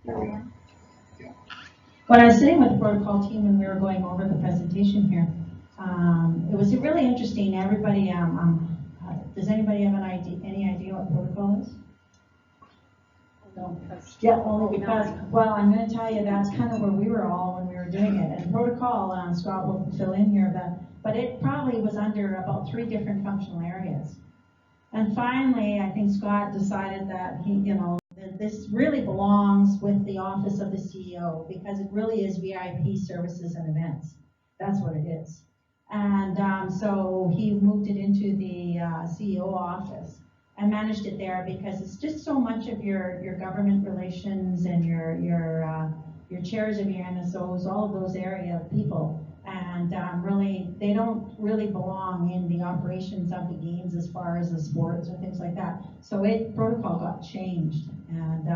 When I was sitting with the protocol team and we were going over the presentation here, it was really interesting. Everybody, does anybody have any idea what protocol is? No. Yeah, only because, well, I'm going to tell you that's kind of where we were all when we were doing it. And protocol, Scott will fill in here, but it probably was under about 3 different functional areas. And finally, I think Scott decided that this really belongs with the office of the CEO, because it really is VIP services and events. That's what it is. And so he moved it into the CEO office and managed it there, because it's just so much of your government relations and your chairs of your NSOs, all of those area of people. And really, they don't really belong in the operations of the games as far as the sports or things like that. So protocol got changed. And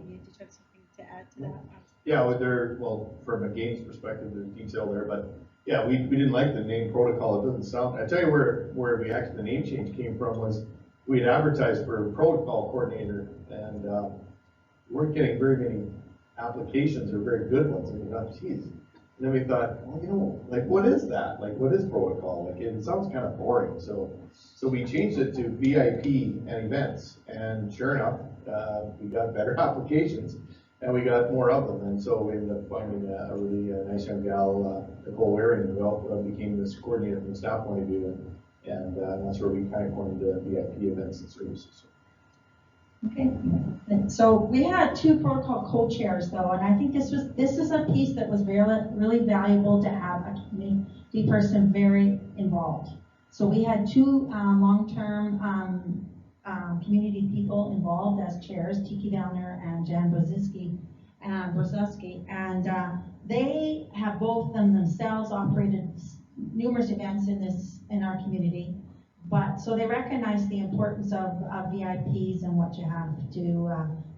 you did have something to add to that? Yeah, well, from a games perspective, there's detail there, but yeah, we didn't like the name protocol. It doesn't sound. I tell you where we actually the name change came from was we had advertised for a protocol coordinator, and we weren't getting very many applications or very good ones. And we thought, geez. And then we thought, well, like, what is that? Like, what is protocol? Like, it sounds kind of boring. So we changed it to VIP and events. And sure enough, we got better applications, and we got more of them. And so we ended up finding a really nice young gal, Nicole Waring, who became this coordinator from the staff point of view. And that's where we kind of coined the VIP events and services. Okay, so we had 2 protocol co-chairs though, and I think this is a piece that was really valuable to have a community person very involved. So we had 2 long-term community people involved as chairs, Tiki Downer and Jan Brzezinski, and they have both of them themselves operated numerous events in our community. But so they recognize the importance of VIPs and what you have to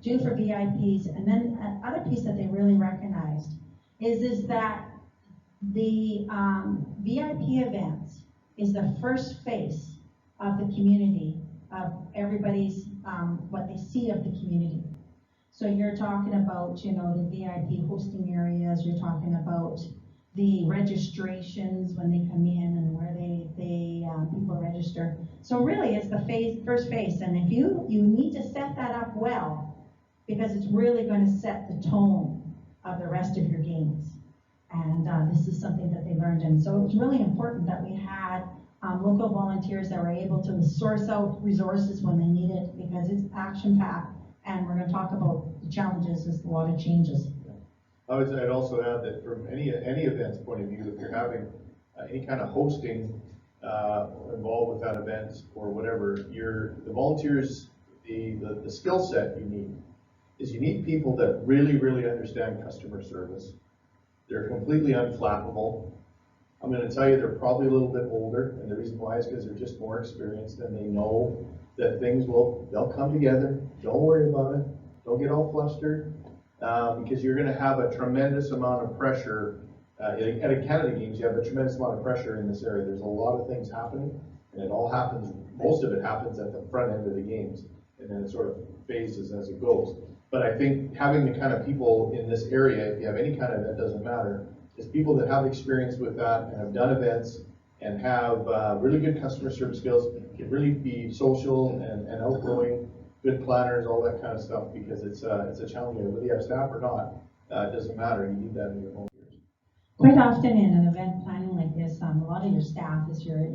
do for VIPs. And then another piece that they really recognized is that the VIP events is the first face of the community, of everybody's what they see of the community. So you're talking about the VIP hosting areas. You're talking about the registrations when they come in and where people register. So really it's the first face, and if you need to set that up well, because it's really going to set the tone of the rest of your games. And this is something that they learned, and so it's really important that we had local volunteers that were able to source out resources when they need it, because it's action-packed, and we're going to talk about the challenges. There's a lot of changes. I'd also add that from any event's point of view, if you're having any kind of hosting involved with that event or whatever, the volunteers, the skill set you need people that really understand customer service. They're completely unflappable. I'm going to tell you, they're probably a little bit older, and the reason why is because they're just more experienced, and they know that they'll come together. Don't worry about it. Don't get all flustered. Because you're going to have a tremendous amount of pressure. At a Canada Games, you have a tremendous amount of pressure in this area. There's a lot of things happening, and most of it happens at the front end of the games, and then it sort of phases as it goes. But I think having the kind of people in this area, if you have any kind of event, doesn't matter, is people that have experience with that and have done events and have really good customer service skills, can really be social and outgoing, good planners, all that kind of stuff, because it's a challenge. Whether you have staff or not, it doesn't matter. You need that in your volunteers. Quite often in an event planning like this, a lot of your staff is your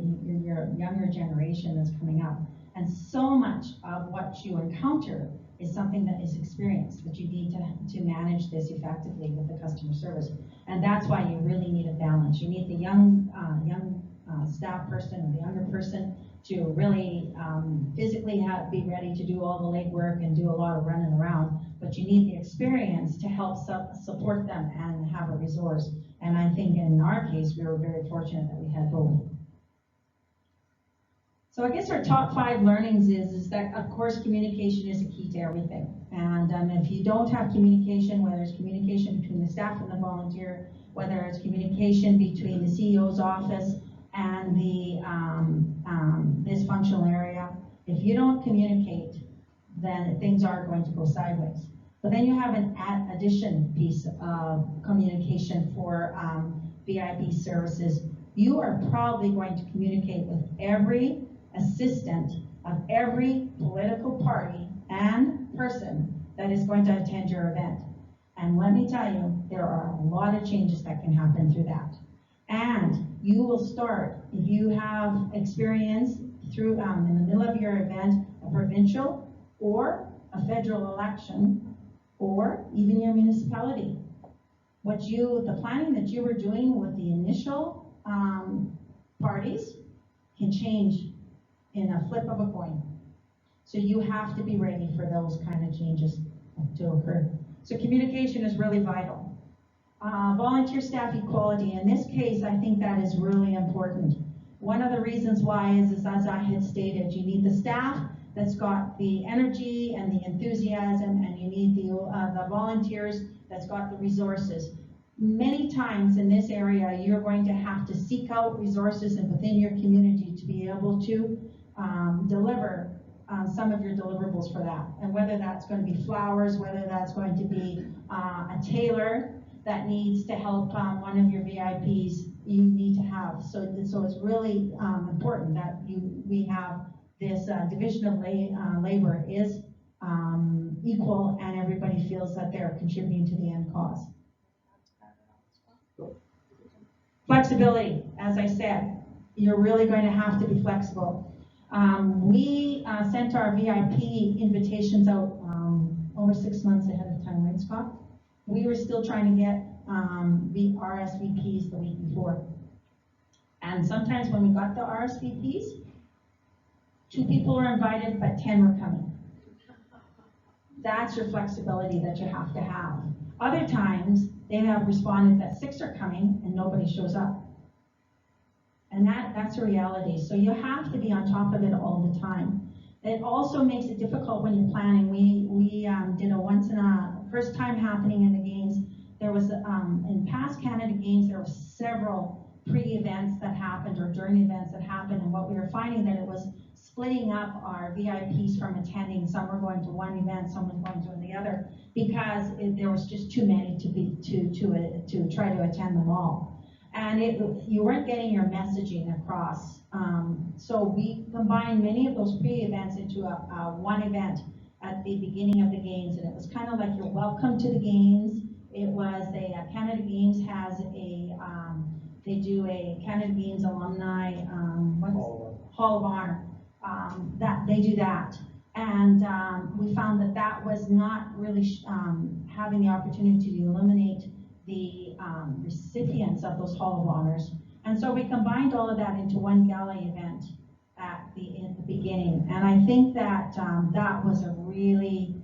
younger generation that's coming up, and so much of what you encounter is something that is experienced, but you need to manage this effectively with the customer service, and that's why you really need a balance. You need the young staff person or the younger person to really physically be ready to do all the legwork and do a lot of running around, but you need the experience to help support them and have a resource. And I think in our case, we were very fortunate that we had both. So I guess our top 5 learnings is that, of course, communication is a key to everything. And if you don't have communication, whether it's communication between the staff and the volunteer, whether it's communication between the CEO's office and this functional area, if you don't communicate, then things are going to go sideways. But then you have an addition piece of communication for VIP services. You are probably going to communicate with every assistant of every political party and person that is going to attend your event. And let me tell you, there are a lot of changes that can happen through that. And you will start, if you have experience through, in the middle of your event, a provincial or a federal election, or even your municipality. The planning that you were doing with the initial parties can change in a flip of a coin. So you have to be ready for those kind of changes to occur. So communication is really vital. Volunteer staff equality. In this case, I think that is really important. One of the reasons why is as I had stated, you need the staff that's got the energy and the enthusiasm, and you need the volunteers that's got the resources. Many times in this area, you're going to have to seek out resources and within your community to be able to deliver some of your deliverables for that. And whether that's going to be flowers, whether that's going to be a tailor that needs to help one of your VIPs, you need to have. So it's really important that we have this division of labor is equal, and everybody feels that they're contributing to the end cause. Flexibility, as I said, you're really going to have to be flexible. We sent our VIP invitations out over 6 months ahead of time, right, Scott? We were still trying to get the RSVPs the week before. And sometimes when we got the RSVPs, 2 people were invited, but 10 were coming. That's your flexibility that you have to have. Other times, they have responded that 6 are coming and nobody shows up. And that's a reality. So you have to be on top of it all the time. It also makes it difficult when you're planning. We did a first time happening in the games. There was, in past Canada Games, there were several pre-events that happened or during events that happened. And what we were finding that it was splitting up our VIPs from attending. Some were going to one event, some were going to the other, because there was just too many to try to attend them all. And you weren't getting your messaging across. So we combined many of those pre-events into one event at the beginning of the games, and it was kind of like your welcome to the games. It was Canada Games has they do a Canada Games alumni Hall of Honor. That they do that, and we found that was not really having the opportunity to eliminate the recipients of those Hall of Honors. And so we combined all of that into one gala event at the beginning. And I think that that was a really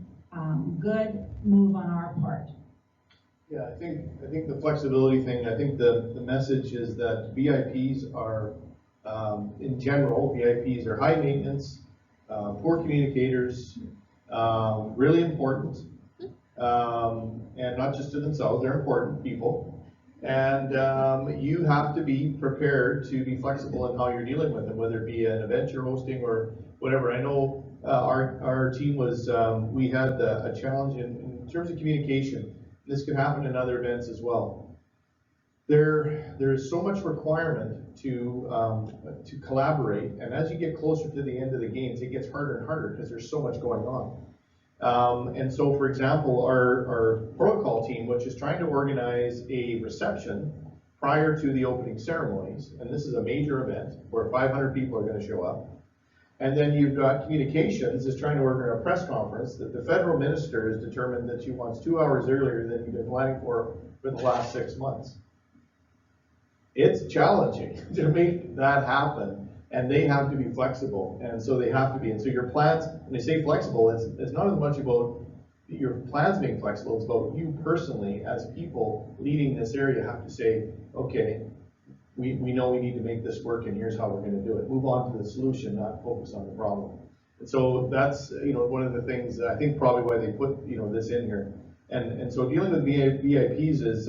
good move on our part. Yeah, I think the flexibility thing, I think the message is that VIPs are, in general, VIPs are high maintenance, poor communicators, really important. And not just to themselves, they're important people. And you have to be prepared to be flexible in how you're dealing with them, whether it be an event you're hosting or whatever. I know our team was, we had a challenge in terms of communication. This could happen in other events as well. There's so much requirement to collaborate, and as you get closer to the end of the games, it gets harder and harder because there's so much going on. And so, for example, our protocol team, which is trying to organize a reception prior to the opening ceremonies, and this is a major event where 500 people are going to show up. And then you've got communications is trying to organize a press conference that the federal minister has determined that she wants 2 hours earlier than you've been planning for the last 6 months. It's challenging to make that happen. And they have to be flexible, and so they have to be. And so your plans, when they say flexible, it's not as much about your plans being flexible, it's about you personally, as people leading this area, have to say, okay, we know we need to make this work, and here's how we're going to do it. Move on to the solution, not focus on the problem. And so that's one of the things I think probably why they put this in here. And so dealing with VIPs is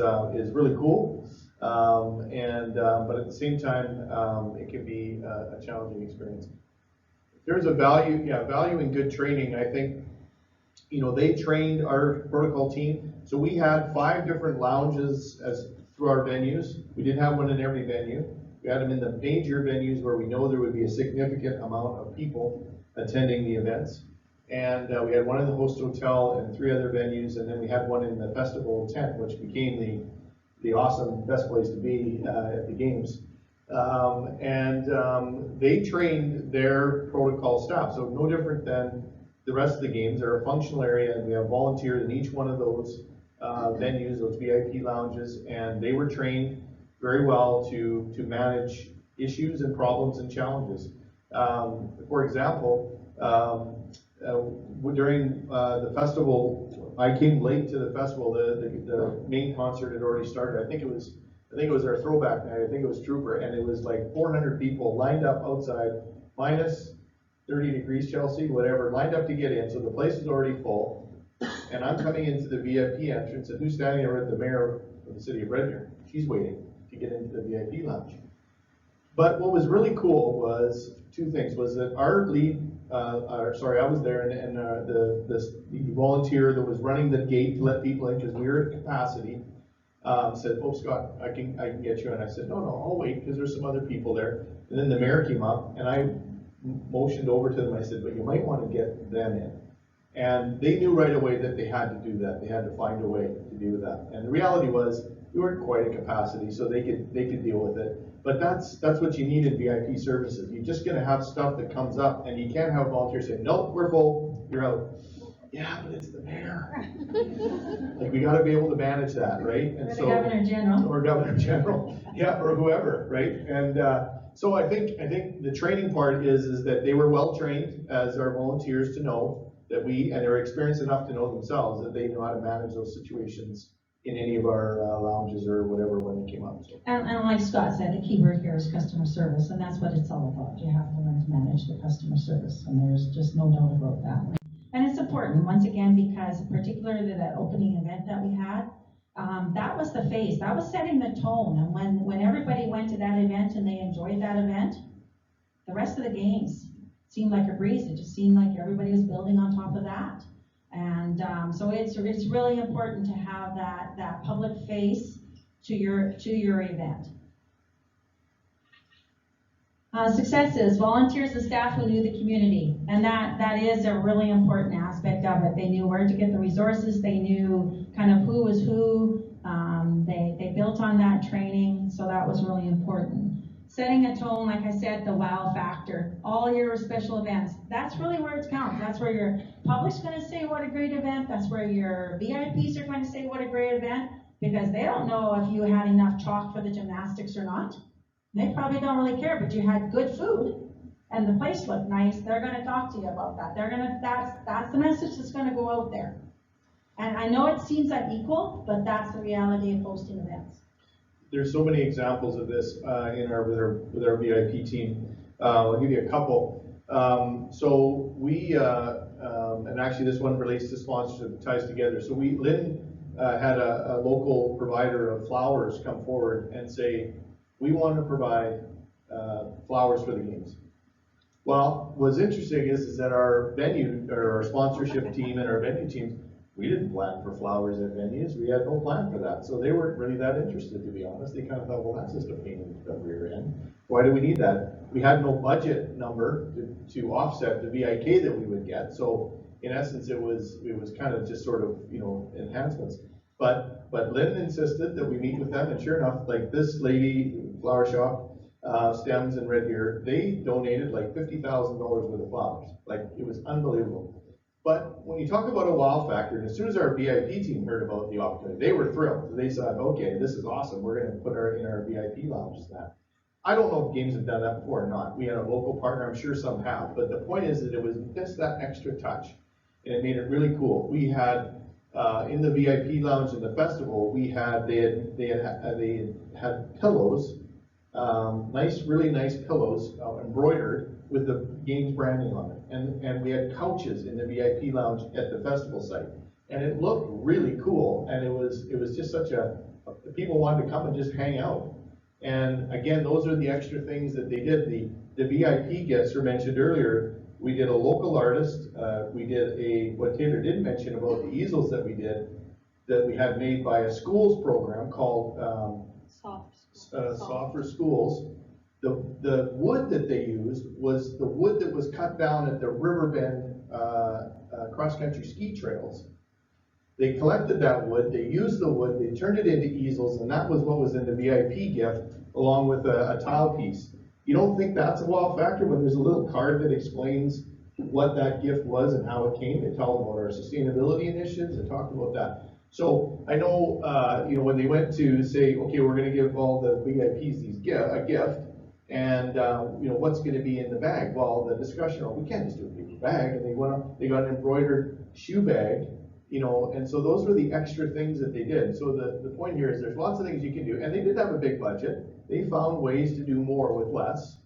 really cool. But at the same time, it can be a challenging experience. There's a value in good training. I think you know, they trained our protocol team. So we had 5 different lounges through our venues. We didn't have one in every venue. We had them in the major venues where we know there would be a significant amount of people attending the events. And we had one in the host hotel and 3 other venues, and then we had one in the festival tent, which became the awesome best place to be at the games. They trained their protocol staff, so no different than the rest of the games. They're a functional area, and we have volunteers in each one of those venues, those VIP lounges, and they were trained very well to manage issues and problems and challenges. For example, during the festival, I came late to the festival. The main concert had already started. I think it was our throwback night. I think it was Trooper, and it was like 400 people lined up outside, minus 30 degrees Chelsea, whatever, lined up to get in. So the place is already full. And I'm coming into the VIP entrance, and who's standing there with the mayor of the city of Red Deer? She's waiting to get into the VIP lounge. But what was really cool was 2 things. Was that our lead, I was there, and the volunteer that was running the gate to let people in, because we were at capacity, said, "Oh, Scott, I can get you." And I said, "No, I'll wait, because there's some other people there." And then the mayor came up, and I motioned over to them. I said, "But you might want to get them in." And they knew right away that they had to do that. They had to find a way to do that. And the reality was, we weren't quite at capacity, so they could deal with it. But that's what you need in VIP services. You're just going to have stuff that comes up, and you can't have volunteers say, "Nope, we're full, you're out." Yeah, but it's the mayor. Like, we got to be able to manage that, right? And or the Governor General. Or Governor General, yeah, or whoever, right? And so I think the training part is that they were well trained as our volunteers to know that and they're experienced enough to know themselves that they know how to manage those situations in any of our lounges or whatever when it came up. So. And like Scott said, the key word here is customer service, and that's what it's all about. You have to learn to manage the customer service, and there's just no doubt about that. And it's important, once again, because particularly that opening event that we had, that was the phase, that was setting the tone. And when everybody went to that event and they enjoyed that event, the rest of the games seemed like a breeze. It just seemed like everybody was building on top of that. And so it's really important to have that public face to your event. Successes, volunteers and staff who knew the community, and that is a really important aspect of it. They knew where to get the resources, they knew kind of who was who, they built on that training, so that was really important. Setting a tone, like I said, the wow factor, all your special events, that's really where it counts. That's where your public's going to say what a great event, that's where your VIPs are going to say what a great event, because they don't know if you had enough chalk for the gymnastics or not. They probably don't really care, but you had good food and the place looked nice. They're going to talk to you about that. That's the message that's going to go out there. And I know it seems unequal, but that's the reality of hosting events. There's so many examples of this with our VIP team. I'll give you a couple. So we, and actually this one relates to sponsorship, ties together. So Lynn had a local provider of flowers come forward and say, "We want to provide flowers for the games." Well, what's interesting is that our venue, or our sponsorship team and our venue teams, we didn't plan for flowers at venues. We had no plan for that. So they weren't really that interested, to be honest. They kind of thought, well, that's just a pain in the rear end. Why do we need that? We had no budget number to offset the VIK that we would get. So in essence, it was kind of just sort of, enhancements. But Lynn insisted that we meet with them, and sure enough, like this lady, flower shop, Stems in Red Deer, they donated like $50,000 worth of flowers. Like, it was unbelievable. But when you talk about a wow factor, and as soon as our VIP team heard about the opportunity, they were thrilled. They said, "Okay, this is awesome. We're going to put in our VIP lounges that." I don't know if games have done that before or not. We had a local partner. I'm sure some have. But the point is that it was just that extra touch, and it made it really cool. We had in the VIP lounge in the festival, they had pillows, really nice pillows embroidered with the game's branding on it. And we had couches in the VIP lounge at the festival site. And it looked really cool, and it was just such people wanted to come and just hang out. And again, those are the extra things that they did. The VIP guests were mentioned earlier. we did a local artist, we did what Taylor did mention about the easels that we had made by a schools program called Soft for Schools. The wood that they used was the wood that was cut down at the Riverbend cross-country ski trails. They collected that wood, they used the wood, they turned it into easels, and that was what was in the VIP gift, along with a tile piece. You don't think that's a wow factor when there's a little card that explains what that gift was and how it came? They tell about our sustainability initiatives, they talked about that. So I know, when they went to say, okay, we're going to give all the VIPs a gift, and what's going to be in the bag? Well, the discussion, we can't just do a paper bag, and they got an embroidered shoe bag, and so those were the extra things that they did. So the point here is there's lots of things you can do, and they did have a big budget. They found ways to do more with less,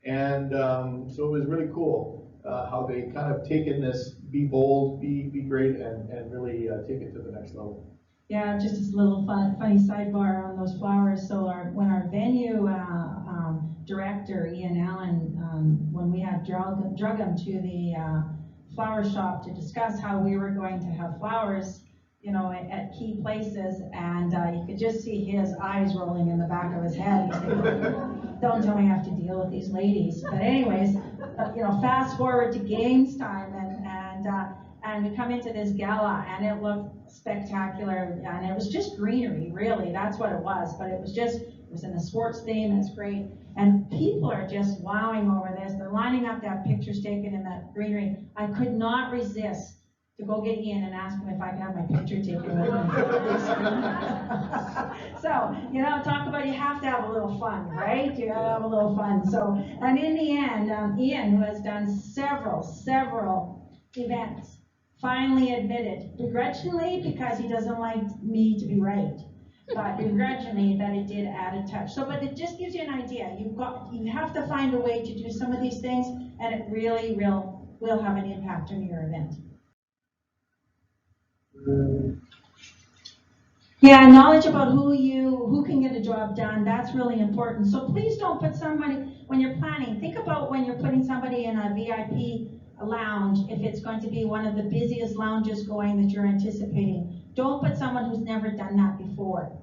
and so it was really cool how they kind of taken this, be bold, be great, and really take it to the next level. Yeah, just this little funny sidebar on those flowers. So when our venue director, Ian Allen, when we had drug him to the flower shop to discuss how we were going to have flowers, at key places, and you could just see his eyes rolling in the back of his head. He's like, don't tell me I have to deal with these ladies. But anyways, fast forward to games time, and we come into this gala, and it looked spectacular, and it was just greenery, really. That's what it was. But it was in the sports theme. It's great, and people are just wowing over this. They're lining up to have pictures taken in that greenery. I could not resist to go get Ian and ask him if I could have my picture taken with him. So, talk about you have to have a little fun, right? You gotta have a little fun. So, and in the end, Ian, who has done several events, finally admitted, begrudgingly, because he doesn't like me to be right, but begrudgingly that it did add a touch. So, but it just gives you an idea. You have to find a way to do some of these things, and it really will have an impact on your event. Yeah, knowledge about who can get a job done, that's really important. So please don't put somebody, when you're planning, think about when you're putting somebody in a VIP lounge, if it's going to be one of the busiest lounges going that you're anticipating. Don't put someone who's never done that before.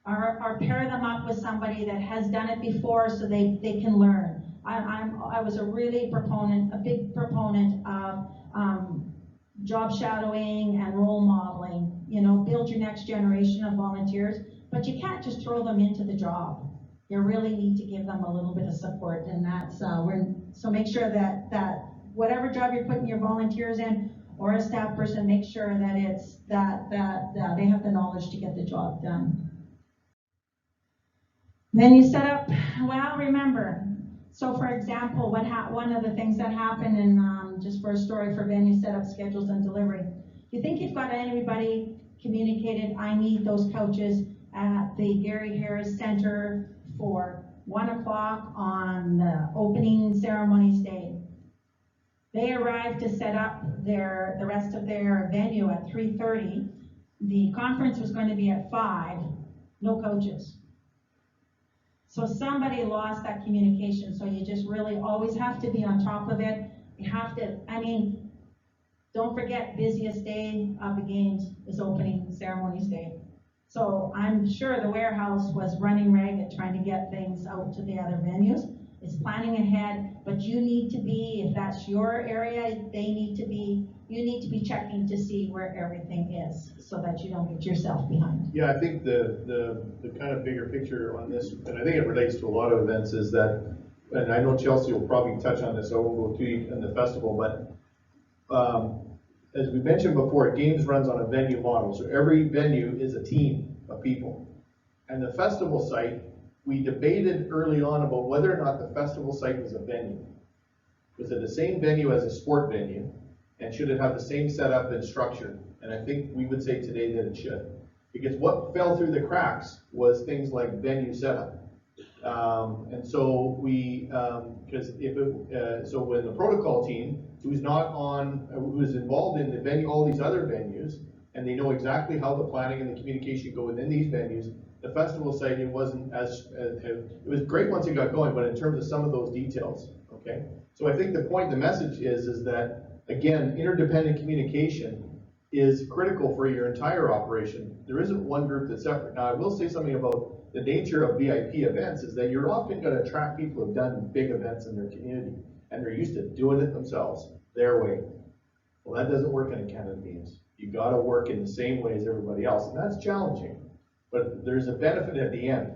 Or pair them up with somebody that has done it before so they can learn. I was a big proponent of job shadowing and role modeling. Build your next generation of volunteers, but you can't just throw them into the job. You really need to give them a little bit of support, and that's so make sure that whatever job you're putting your volunteers in, or a staff person, make sure that it's that they have the knowledge to get the job done. Then you set up. Well, remember. So, for example, one of the things that happened, and just for a story for venue setup, schedules, and delivery. You think you've got anybody communicated, I need those couches at the Gary Harris Center for 1 o'clock on the opening ceremonies day. They arrived to set up the rest of their venue at 3:30. The conference was going to be at 5. No coaches. So somebody lost that communication. So you just really always have to be on top of it. You have to, don't forget, busiest day of the games is opening ceremonies day. So I'm sure the warehouse was running ragged trying to get things out to the other venues. It's planning ahead, but you need to be, if that's your area, you need to be checking to see where everything is so that you don't get yourself behind. Yeah, I think the kind of bigger picture on this, and I think it relates to a lot of events, is that, and I know Chelsea will probably touch on this, I won't go too deep in the festival, but as we mentioned before, Games runs on a venue model, so every venue is a team of people. And the festival site, we debated early on about whether or not the festival site was a venue. Was it the same venue as a sport venue? And should it have the same setup and structure? And I think we would say today that it should. Because what fell through the cracks was things like venue setup. And so so when the protocol team, who's involved in the venue, all these other venues, and they know exactly how the planning and the communication go within these venues, the festival site, it wasn't it was great once it got going, but in terms of some of those details, okay? So I think the point, the message is that, again, interdependent communication is critical for your entire operation. There isn't one group that's separate. Now, I will say something about the nature of VIP events is that you're often going to attract people who've done big events in their community, and they're used to doing it themselves, their way. Well, that doesn't work in a Canada Games. You got to work in the same way as everybody else, and that's challenging. But there's a benefit at the end.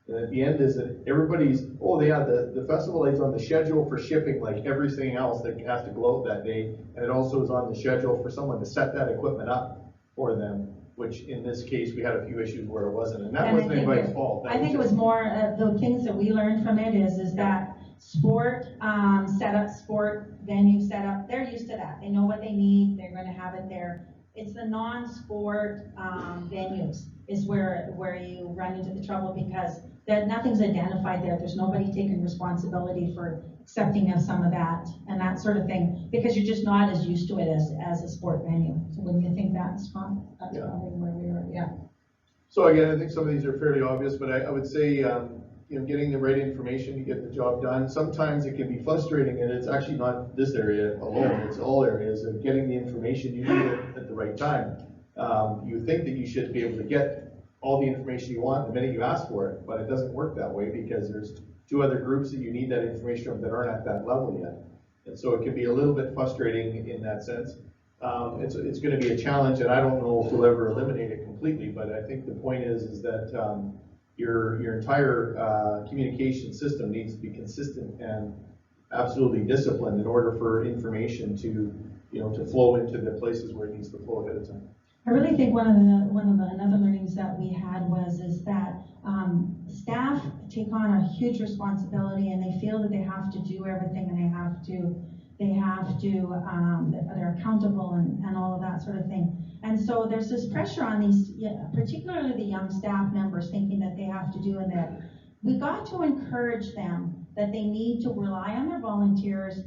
And at the end is that everybody's, oh yeah, the festival is on the schedule for shipping like everything else that has to go out that day. And it also is on the schedule for someone to set that equipment up for them, which in this case, we had a few issues where it wasn't. And that wasn't anybody's fault. I think it was more, the things that we learned from it is that sport setup, sport venue setup, they're used to that. They know what they need, they're gonna have it there. It's the non-sport venues is where you run into the trouble because nothing's identified there. There's nobody taking responsibility for accepting of some of that and that sort of thing because you're just not as used to it as a sport venue. So wouldn't you think that's probably where we are, yeah. So again, I think some of these are fairly obvious, but I would say, getting the right information to get the job done. Sometimes it can be frustrating, and it's actually not this area alone, it's all areas of getting the information you need at the right time. You think that you should be able to get all the information you want the minute you ask for it, but it doesn't work that way because there's two other groups that you need that information from that aren't at that level yet. And so it can be a little bit frustrating in that sense. It's going to be a challenge, and I don't know if we'll ever eliminate it completely, but I think the point is that your entire communication system needs to be consistent and absolutely disciplined in order for information to flow into the places where it needs to flow ahead of time. I really think one of the another learnings that we had is that staff take on a huge responsibility and they feel that they have to do everything and they're accountable and all of that sort of thing. And so there's this pressure on these, particularly the young staff members, thinking that they have to do that. We got to encourage them that they need to rely on their volunteers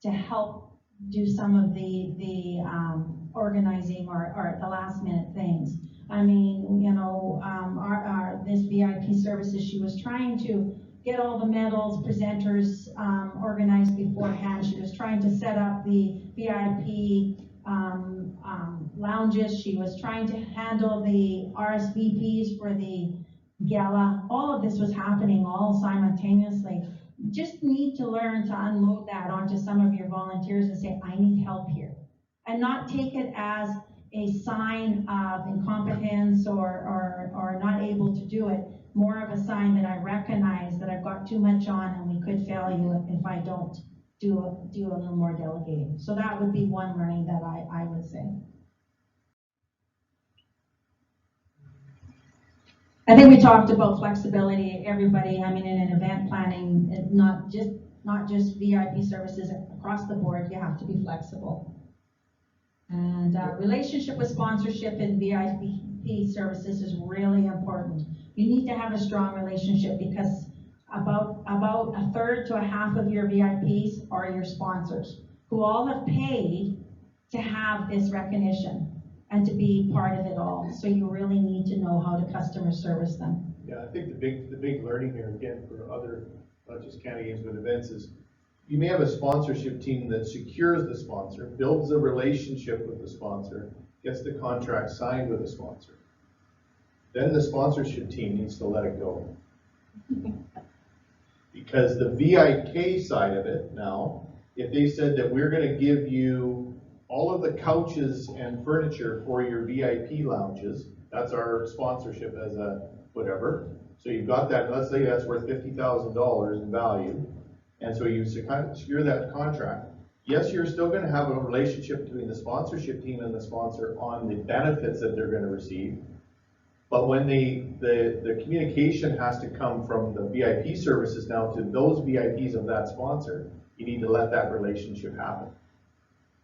to help do some of the organizing or the last minute things. I mean, this VIP services, she was trying to get all the medals, presenters organized beforehand. She was trying to set up the VIP lounges. She was trying to handle the RSVPs for the gala. All of this was happening all simultaneously. You just need to learn to unload that onto some of your volunteers and say, I need help here. And not take it as a sign of incompetence or not able to do it. More of a sign that I recognize that I've got too much on and we could fail you if I don't do a little more delegating. So that would be one learning that I would say. I think we talked about flexibility. Everybody, I mean, in an event planning, not just VIP services across the board, you have to be flexible. And relationship with sponsorship in VIP services is really important. You need to have a strong relationship because about a third to a half of your VIPs are your sponsors who all have paid to have this recognition and to be part of it all. So you really need to know how to customer service them. Yeah, I think the big learning here, again, for other, not just Canada Games, but events is you may have a sponsorship team that secures the sponsor, builds a relationship with the sponsor, gets the contract signed with the sponsor. Then the sponsorship team needs to let it go. Because the VIK side of it now, if they said that we're going to give you all of the couches and furniture for your VIP lounges, that's our sponsorship as a whatever. So you've got that, let's say that's worth $50,000 in value. And so you secure that contract. Yes, you're still going to have a relationship between the sponsorship team and the sponsor on the benefits that they're going to receive. But when the communication has to come from the VIP services now to those VIPs of that sponsor, you need to let that relationship happen.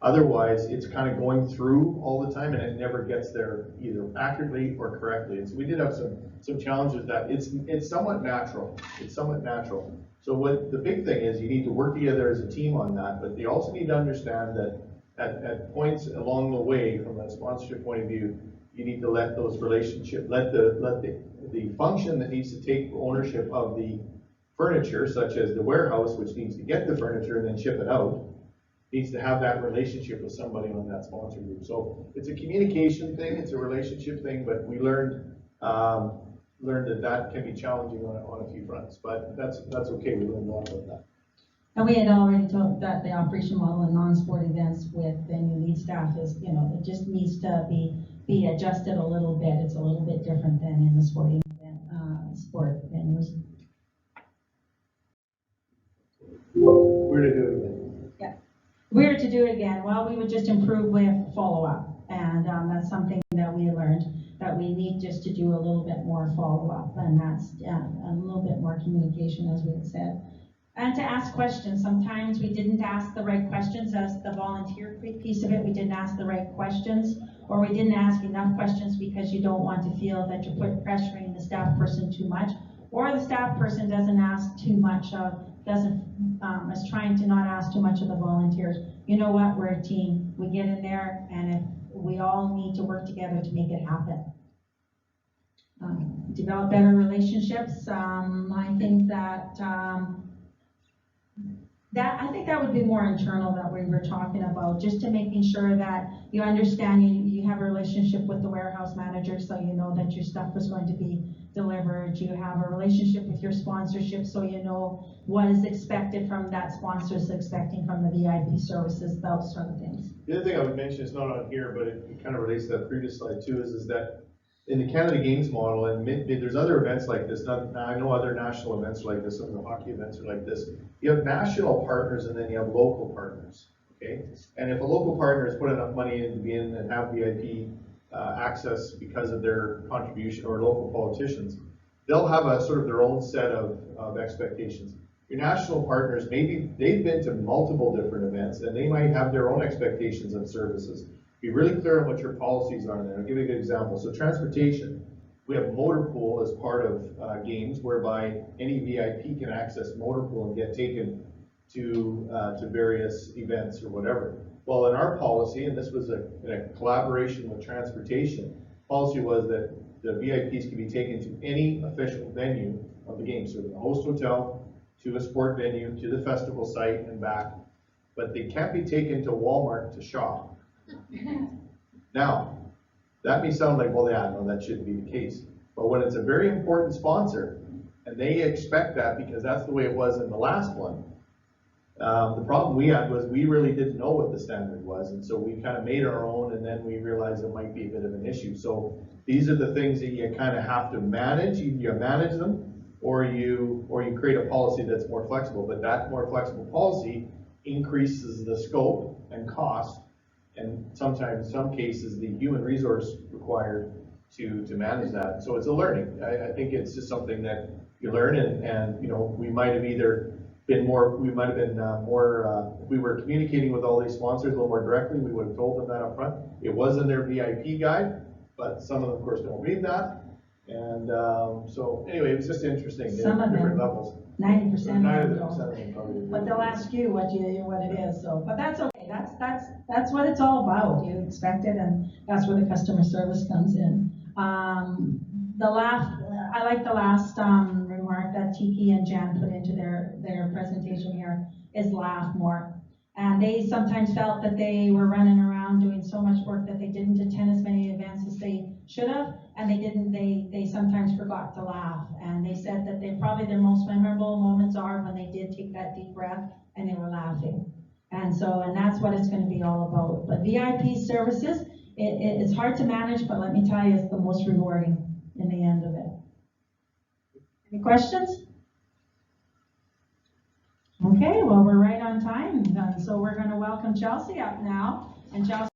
Otherwise, it's kind of going through all the time and it never gets there either accurately or correctly. And so we did have some challenges that it's somewhat natural. It's somewhat natural. So what the big thing is, you need to work together as a team on that, but you also need to understand that at points along the way, from a sponsorship point of view, you need to let those relationships, let the function that needs to take ownership of the furniture, such as the warehouse, which needs to get the furniture and then ship it out, needs to have that relationship with somebody on that sponsor group. So it's a communication thing, it's a relationship thing, but we learned that can be challenging on a few fronts, but that's okay, we learned a lot about that. And we had already talked that the operation model in non-sport events with venue lead staff is, it just needs to be adjusted a little bit. It's a little bit different than in the sporting event, sport venues. We're to do it again. Yeah. We're to do it again. Well, we would just improve with follow-up. And that's something that we learned, that we need just to do a little bit more follow-up. And that's a little bit more communication, as we had said. And to ask questions. Sometimes we didn't ask the right questions as the volunteer piece of it. We didn't ask the right questions, or we didn't ask enough questions because you don't want to feel that you're pressuring the staff person too much, or the staff person doesn't ask too much is trying to not ask too much of the volunteers. You know what? We're a team. We get in there, and if we all need to work together to make it happen. Develop better relationships. I think I think that would be more internal that we were talking about, just to making sure that you understand you have a relationship with the warehouse manager, so you know that your stuff is going to be delivered. You have a relationship with your sponsorship, so you know what is expected from that sponsor is expecting from the VIP services, those sort of things. The other thing I would mention, it's not on here, but it kind of relates to that previous slide too, is that in the Canada Games model, and there's other events like this, I know other national events like this, some of the hockey events are like this. You have national partners and then you have local partners, okay? And if a local partner has put enough money in to be in and have VIP access because of their contribution, or local politicians, they'll have a sort of their own set of expectations. Your national partners, maybe they've been to multiple different events and they might have their own expectations of services. Be really clear on what your policies are there. I'll give you a good example. So transportation, we have motor pool as part of games, whereby any VIP can access motor pool and get taken to various events or whatever. Well, in our policy, and this was in a collaboration with transportation, policy was that the VIPs can be taken to any official venue of the game. So the host hotel, to a sport venue, to the festival site and back, but they can't be taken to Walmart to shop. Now, that may sound like, well, yeah, no, that shouldn't be the case. But when it's a very important sponsor, and they expect that because that's the way it was in the last one, the problem we had was we really didn't know what the standard was, and so we kind of made our own, and then we realized it might be a bit of an issue. So these are the things that you kind of have to manage. You manage them, or you create a policy that's more flexible. But that more flexible policy increases the scope and cost, and sometimes, in some cases, the human resource required to manage that. So it's a learning. I think it's just something that you learn, and we might have either been more, if we were communicating with all these sponsors a little more directly, we would have told them that up front. It was in their VIP guide, but some of them, of course, don't read that. And so anyway, it was just interesting. Some of different them, levels. 90% 90% of them probably didn't. but they'll ask you what it is. So, but that's okay. That's what it's all about. You expect it, and that's where the customer service comes in. I like the last remark that Tiki and Jan put into their presentation here, is laugh more. And they sometimes felt that they were running around doing so much work that they didn't attend as many events as they should have, and they sometimes forgot to laugh. And they said that probably their most memorable moments are when they did take that deep breath and they were laughing. And that's what it's going to be all about. But VIP services, it's hard to manage, but let me tell you, it's the most rewarding in the end of it. Any questions? Okay, well, we're right on time. So we're going to welcome Chelsea up now. And Chelsea